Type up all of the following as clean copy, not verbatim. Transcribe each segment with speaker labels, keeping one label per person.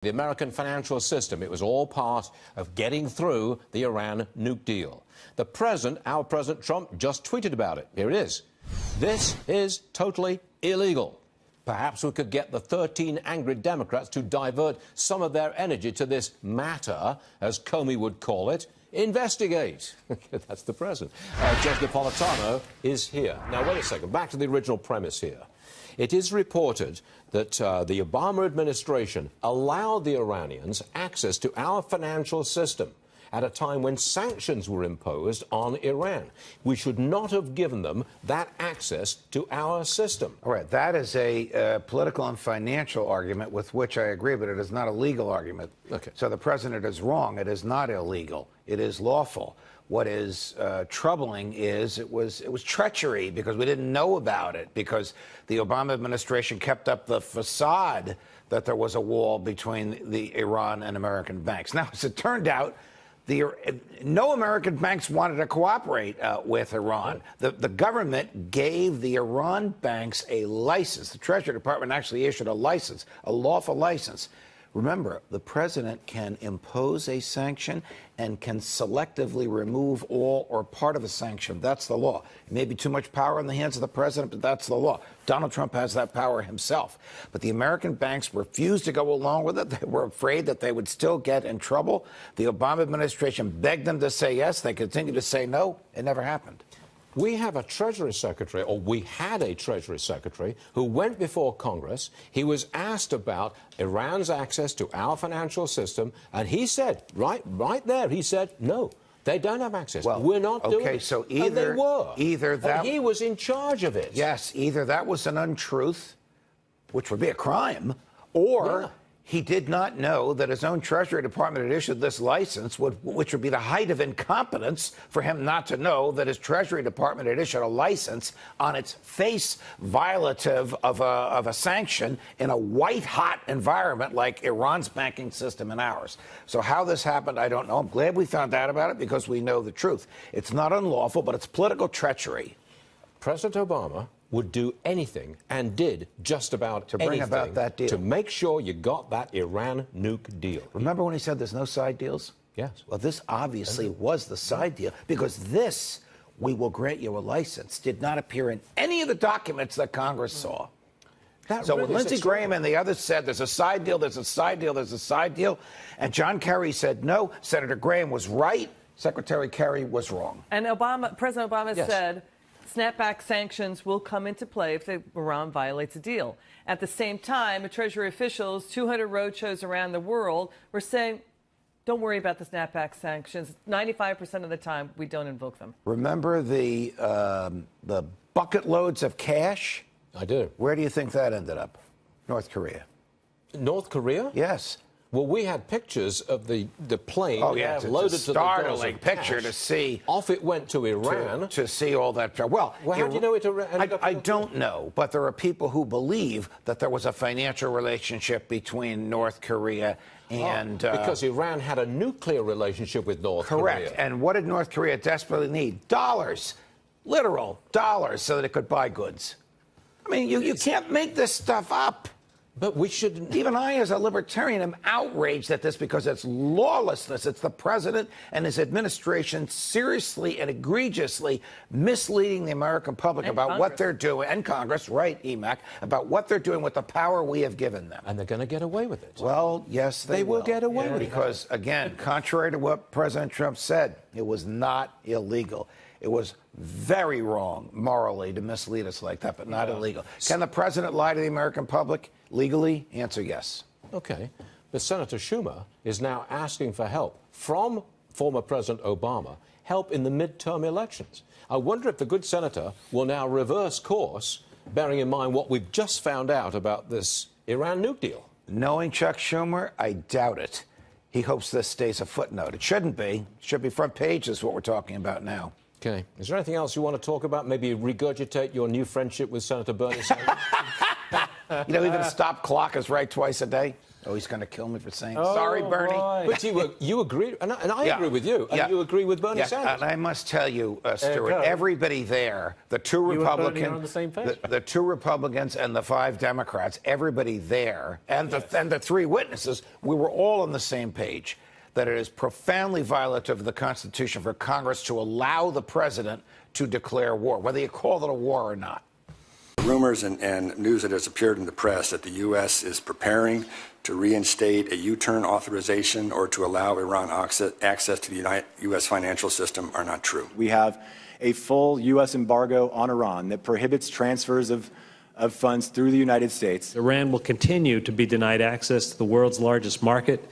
Speaker 1: The American financial system, it was all part of getting through the Iran nuke deal. The president, our President Trump, just tweeted about it. Here it is. This is totally illegal. Perhaps we could get the 13 angry Democrats to divert some of their energy to this matter, as Comey would call it. Investigate. That's the president. Judge Napolitano is here. Now, wait a second. Back to the original premise here. It is reported that the Obama administration allowed the Iranians access to our financial system at a time when sanctions were imposed on Iran. We should not have given them that access to our system.
Speaker 2: All right, that is a political and financial argument with which I agree, but it is not a legal argument.
Speaker 1: Okay.
Speaker 2: So the president is wrong. It is not illegal. It is lawful. What is troubling is it was treachery because we didn't know about it, because the Obama administration kept up the facade that there was a wall between the Iran and American banks. Now, as it turned out, no American banks wanted to cooperate with Iran. The government gave the Iran banks a license. The Treasury Department actually issued a license, a lawful license. Remember, the president can impose a sanction and can selectively remove all or part of a sanction. That's the law. It may be too much power in the hands of the president, but that's the law. Donald Trump has that power himself. But the American banks refused to go along with it. They were afraid that they would still get in trouble. The Obama administration begged them to say yes. They continued to say no. It never happened.
Speaker 1: We have a Treasury Secretary, or we had a Treasury Secretary, who went before Congress. He was asked about Iran's access to our financial system, and he said, right there, he said, no, they don't have access.
Speaker 2: Well,
Speaker 1: we're not doing it.
Speaker 2: Okay, so either
Speaker 1: and he was in charge of it.
Speaker 2: Yes, either that was an untruth, which would be a crime, or he did not know that his own Treasury Department had issued this license, which would be the height of incompetence for him not to know that his Treasury Department had issued a license on its face violative of a sanction in a white-hot environment like Iran's banking system and ours. So how this happened, I don't know. I'm glad we found out about it because we know the truth. It's not unlawful, but it's political treachery.
Speaker 1: President Obama would do anything, and did just about
Speaker 2: to bring about that deal,
Speaker 1: to make sure you got that Iran nuke deal.
Speaker 2: Remember when he said there's no side deals?
Speaker 1: Yes.
Speaker 2: Well, this obviously was the side deal, because this, we will grant you a license, did not appear in any of the documents that Congress saw. So when Lindsey Graham and the others said there's a side deal, there's a side deal, there's a side deal, and John Kerry said no, Senator Graham was right, Secretary Kerry was wrong.
Speaker 3: And President Obama said snapback sanctions will come into play if Iran violates a deal. At the same time, Treasury officials, 200 roadshows around the world, were saying, don't worry about the snapback sanctions. 95% of the time, we don't invoke them.
Speaker 2: Remember the bucket loads of cash?
Speaker 1: I do.
Speaker 2: Where do you think that ended up? North Korea.
Speaker 1: North Korea?
Speaker 2: Yes.
Speaker 1: Well, we had pictures of the plane
Speaker 2: it's
Speaker 1: loaded
Speaker 2: a
Speaker 1: to the
Speaker 2: startling picture to see.
Speaker 1: Off it went to Iran.
Speaker 2: To see all that. Well,
Speaker 1: how do you know it ended up?
Speaker 2: I don't know, but there are people who believe that there was a financial relationship between North Korea and...
Speaker 1: because Iran had a nuclear relationship with North Korea.
Speaker 2: Correct. And what did North Korea desperately need? Dollars. Literal dollars, so that it could buy goods. I mean, you can't make this stuff up.
Speaker 1: But we shouldn't.
Speaker 2: Even I, as a libertarian, am outraged at this because it's lawlessness. It's the president and his administration seriously and egregiously misleading the American public about what they're doing, and Congress, right, EMAC, about what they're doing with the power we have given them.
Speaker 1: And they're going to get away with it.
Speaker 2: Well, yes, they will
Speaker 1: get away with it.
Speaker 2: Because, again, contrary to what President Trump said, it was not illegal. It was very wrong morally to mislead us like that, but not illegal. Can the president lie to the American public legally? Answer yes.
Speaker 1: Okay. But Senator Schumer is now asking for help from former President Obama, help in the midterm elections. I wonder if the good senator will now reverse course, bearing in mind what we've just found out about this Iran nuke deal.
Speaker 2: Knowing Chuck Schumer, I doubt it. He hopes this stays a footnote. It shouldn't be. It should be front page is what we're talking about now.
Speaker 1: Okay. Is there anything else you want to talk about? Maybe regurgitate your new friendship with Senator Bernie Sanders?
Speaker 2: Even a stop clock is right twice a day. Oh, he's going to kill me for saying sorry, Bernie.
Speaker 1: Boy. But you agree, and I agree with you, and you agree with Bernie Sanders.
Speaker 2: And I must tell you, Stuart, everybody there, the two Republicans,
Speaker 1: on the same page.
Speaker 2: The two Republicans and the 5 Democrats, everybody there, and the 3 witnesses, we were all on the same page that it is profoundly violative of the Constitution for Congress to allow the president to declare war, whether you call it a war or not.
Speaker 4: Rumors and news that has appeared in the press that the U.S. is preparing to reinstate a U-turn authorization or to allow Iran access to the U.S. financial system are not true.
Speaker 5: We have a full U.S. embargo on Iran that prohibits transfers of funds through the United States.
Speaker 6: Iran will continue to be denied access to the world's largest market.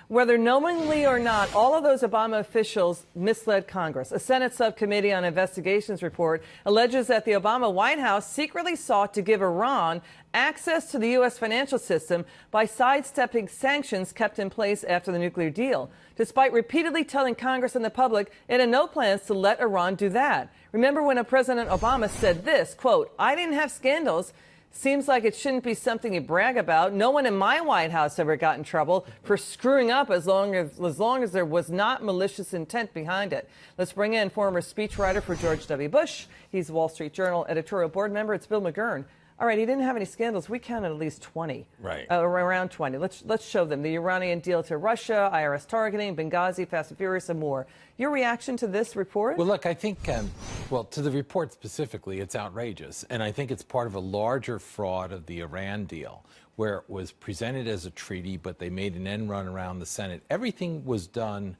Speaker 3: Whether knowingly or not, all of those Obama officials misled Congress. A Senate subcommittee on investigations report alleges that the Obama White House secretly sought to give Iran access to the U.S. financial system by sidestepping sanctions kept in place after the nuclear deal, despite repeatedly telling Congress and the public it had no plans to let Iran do that. Remember when President Obama said this, quote, "I didn't have scandals. Seems like it shouldn't be something you brag about. No one in my White House ever got in trouble for screwing up as long as there was not malicious intent behind it." Let's bring in former speechwriter for George W. Bush. He's a Wall Street Journal editorial board member. It's Bill McGurn. All right, he didn't have any scandals. We counted at least 20.
Speaker 1: Right.
Speaker 3: Around 20. Let's show them. The Iranian deal to Russia, IRS targeting, Benghazi, Fast and Furious, and more. Your reaction to this report?
Speaker 7: Well, look, I think, to the report specifically, it's outrageous. And I think it's part of a larger fraud of the Iran deal, where it was presented as a treaty, but they made an end run around the Senate. Everything was done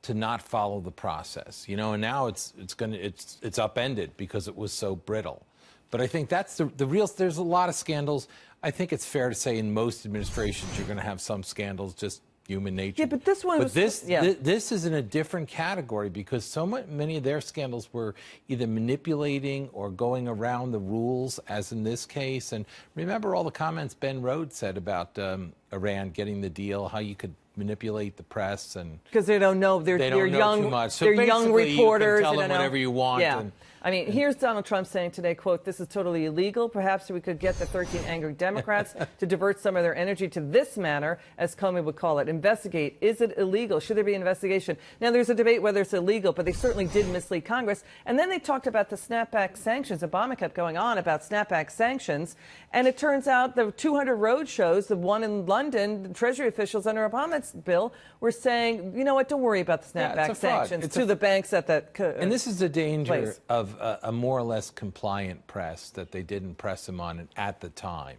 Speaker 7: to not follow the process, and now it's upended because it was so brittle. But I think that's the real. There's a lot of scandals. I think it's fair to say in most administrations you're going to have some scandals, just human nature.
Speaker 3: Yeah, but this one was.
Speaker 7: This is in a different category because many of their scandals were either manipulating or going around the rules, as in this case. And remember all the comments Ben Rhodes said about Iran getting the deal, how you could manipulate the press, and
Speaker 3: because they don't know, they're young,
Speaker 7: too much. So
Speaker 3: they're young reporters.
Speaker 7: You can tell them whatever you want.
Speaker 3: Yeah. I mean, here's Donald Trump saying today, quote, "This is totally illegal. Perhaps we could get the 13 angry Democrats to divert some of their energy to this matter," as Comey would call it. Investigate. Is it illegal? Should there be an investigation? Now, there's a debate whether it's illegal, but they certainly did mislead Congress. And then they talked about the snapback sanctions. Obama kept going on about snapback sanctions. And it turns out the 200 road shows, the one in London, the Treasury officials under Obama's bill were saying, you know what, don't worry about the snapback sanctions to the banks at that
Speaker 7: And this is the danger
Speaker 3: place.
Speaker 7: of a more or less compliant press that they didn't press him on at the time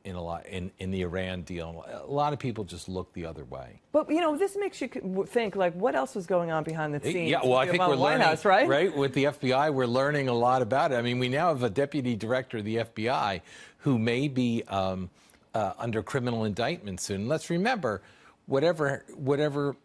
Speaker 7: in the Iran deal. A lot of people just look the other way.
Speaker 3: But, this makes you think, like, what else was going on behind the scenes?
Speaker 7: Yeah, well, I think we're learning,
Speaker 3: House, right?
Speaker 7: With the FBI, we're learning a lot about it. I mean, we now have a deputy director of the FBI who may be under criminal indictment soon. Let's remember, whatever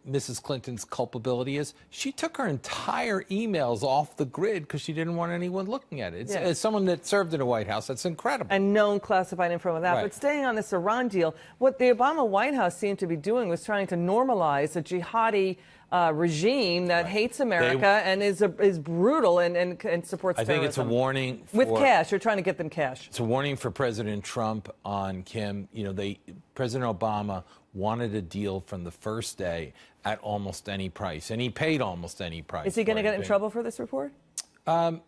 Speaker 7: Mrs. Clinton's culpability is, she took her entire emails off the grid because she didn't want anyone looking at it. It's someone that served in the White House. That's incredible.
Speaker 3: And known classified info with that.
Speaker 7: Right.
Speaker 3: But staying on this Iran deal, what the Obama White House seemed to be doing was trying to normalize a jihadi regime that hates America and is brutal and supports terrorism.
Speaker 7: I think it's a warning
Speaker 3: with cash. You're trying to get them cash.
Speaker 7: It's a warning for President Trump on Kim. President Obama wanted a deal from the first day at almost any price, and he paid almost any price.
Speaker 3: Is he going to get in trouble for this report?
Speaker 7: I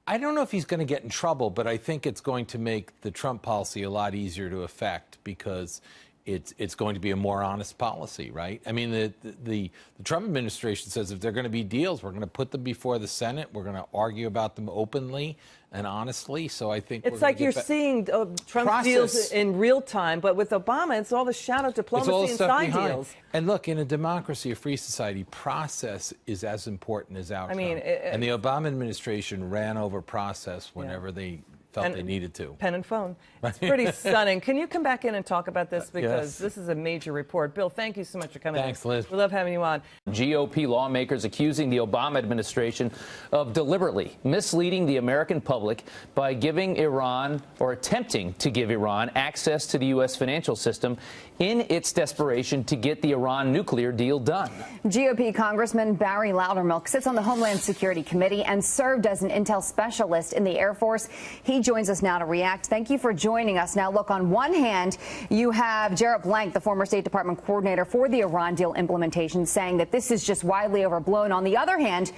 Speaker 7: don't know if he's going to get in trouble, but I think it's going to make the Trump policy a lot easier to effect because it's going to be a more honest policy, right? I mean, the Trump administration says if there are going to be deals, we're going to put them before the Senate. We're going to argue about them openly and honestly. So I think
Speaker 3: it's like you're seeing Trump deals in real time, but with Obama, it's all the shadow diplomacy and side deals.
Speaker 7: And look, in a democracy, a free society, process is as important as outcome.
Speaker 3: I mean,
Speaker 7: and the Obama administration ran over process whenever they felt they needed to.
Speaker 3: Pen and phone. It's pretty stunning. Can you come back in and talk about this? Because this is a major report. Bill, thank you so much for coming in.
Speaker 7: Thanks, Liz.
Speaker 3: We love having you on.
Speaker 8: GOP lawmakers accusing the Obama administration of deliberately misleading the American public by giving Iran, or attempting to give Iran, access to the U.S. financial system in its desperation to get the Iran nuclear deal done.
Speaker 9: GOP Congressman Barry Loudermilk sits on the Homeland Security Committee and served as an intel specialist in the Air Force. He joins us now to react. Thank you for joining us. Now, look, on one hand, you have Jarrett Blank, the former State Department coordinator for the Iran deal implementation, saying that this is just widely overblown. On the other hand,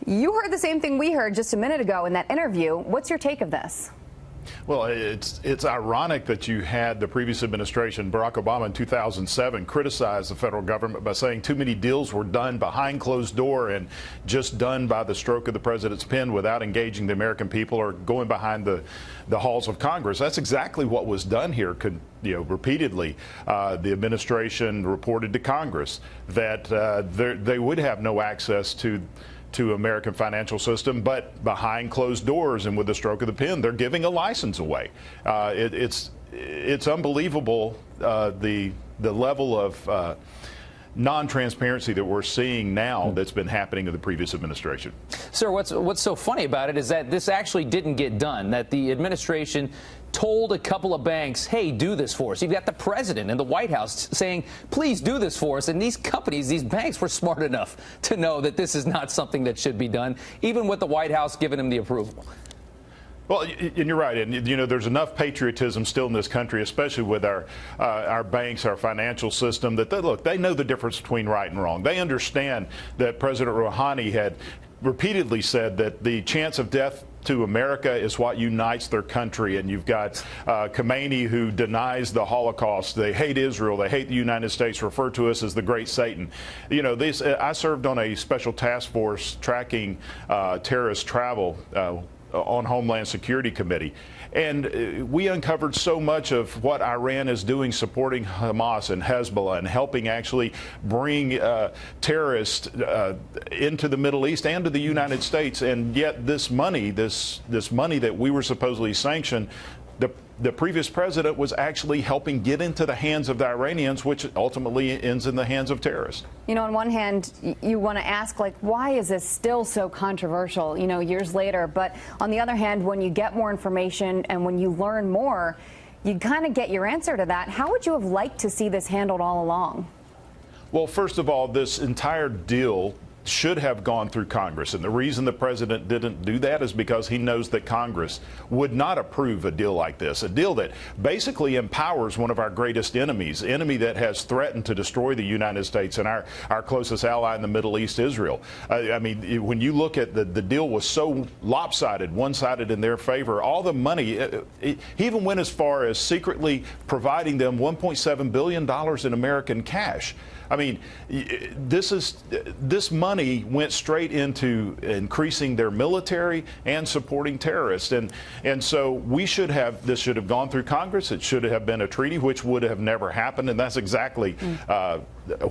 Speaker 9: you heard the same thing we heard just a minute ago in that interview. What's your take of this?
Speaker 10: Well, it's ironic that you had the previous administration, Barack Obama in 2007, criticize the federal government by saying too many deals were done behind closed door and just done by the stroke of the president's pen without engaging the American people or going behind the halls of Congress. That's exactly what was done here. Repeatedly, the administration reported to Congress that they would have no access to American financial system, but behind closed doors and with the stroke of the pen, they're giving a license away. It's unbelievable the level of non-transparency that we're seeing now that's been happening in the previous administration.
Speaker 8: Sir, what's so funny about it is that this actually didn't get done, that the administration told a couple of banks, hey, do this for us. You've got the president and the White House saying, please do this for us. And these companies, these banks were smart enough to know that this is not something that should be done, even with the White House giving them the approval.
Speaker 10: Well, and you're right, and there's enough patriotism still in this country, especially with our banks, our financial system, that they know the difference between right and wrong. They understand that President Rouhani had repeatedly said that the chance of death to America is what unites their country, and you've got Khomeini, who denies the Holocaust. They hate Israel. They hate the United States. Refer to us as the Great Satan. I served on a special task force tracking terrorist travel on Homeland Security Committee. And we uncovered so much of what Iran is doing, supporting Hamas and Hezbollah and helping actually bring terrorists into the Middle East and to the United States. And yet this money that we were supposedly sanctioned, the previous president was actually helping get into the hands of the Iranians, which ultimately ends in the hands of terrorists.
Speaker 9: On one hand, you want to ask, why is this still so controversial, years later? But on the other hand, when you get more information and when you learn more, you kind of get your answer to that. How would you have liked to see this handled all along?
Speaker 10: Well, first of all, this entire deal should have gone through Congress. And the reason the president didn't do that is because he knows that Congress would not approve a deal like this, a deal that basically empowers one of our greatest enemies, enemy that has threatened to destroy the United States and our closest ally in the Middle East, Israel. I mean, when you look at the deal was so lopsided, one-sided in their favor, all the money, he even went as far as secretly providing them $1.7 billion in American cash. I mean, this money went straight into increasing their military and supporting terrorists, and so this should have gone through Congress. It should have been a treaty, which would have never happened, and that's exactly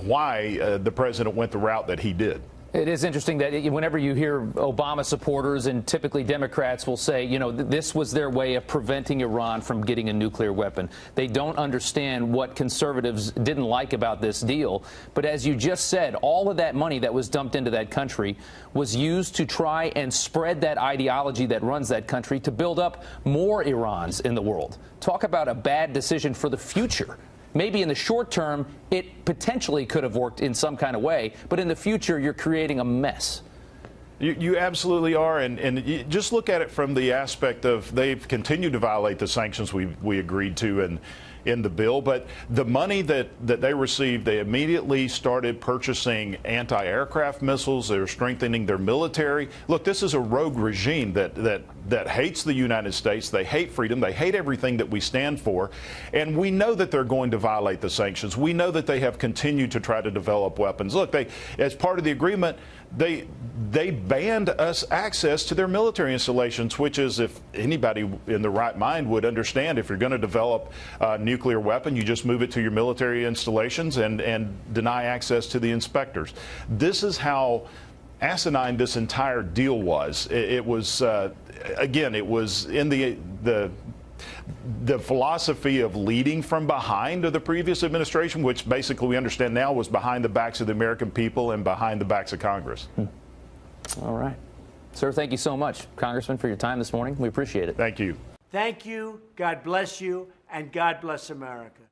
Speaker 10: why the president went the route that he did.
Speaker 8: It is interesting that whenever you hear Obama supporters, and typically Democrats will say, this was their way of preventing Iran from getting a nuclear weapon. They don't understand what conservatives didn't like about this deal. But as you just said, all of that money that was dumped into that country was used to try and spread that ideology that runs that country to build up more Irans in the world. Talk about a bad decision for the future. Maybe in the short term, it potentially could have worked in some kind of way, but in the future, you're creating a mess.
Speaker 10: You absolutely are, and you just look at it from the aspect of they've continued to violate the sanctions we agreed to in the bill, but the money that they received, they immediately started purchasing anti-aircraft missiles. They're strengthening their military. Look, this is a rogue regime that hates the United States. They hate freedom. They hate everything that we stand for, and we know that they're going to violate the sanctions. We know that they have continued to try to develop weapons. Look, as part of the agreement, they banned us access to their military installations, which is, if anybody in the right mind would understand, if you're going to develop a nuclear weapon, you just move it to your military installations and deny access to the inspectors. This is how asinine this entire deal was. It was, again, it was in the philosophy of leading from behind of the previous administration, which basically we understand now was behind the backs of the American people and behind the backs of Congress.
Speaker 8: All right. Sir, thank you so much, Congressman, for your time this morning. We appreciate it.
Speaker 10: Thank you.
Speaker 11: Thank you. God bless you. And God bless America.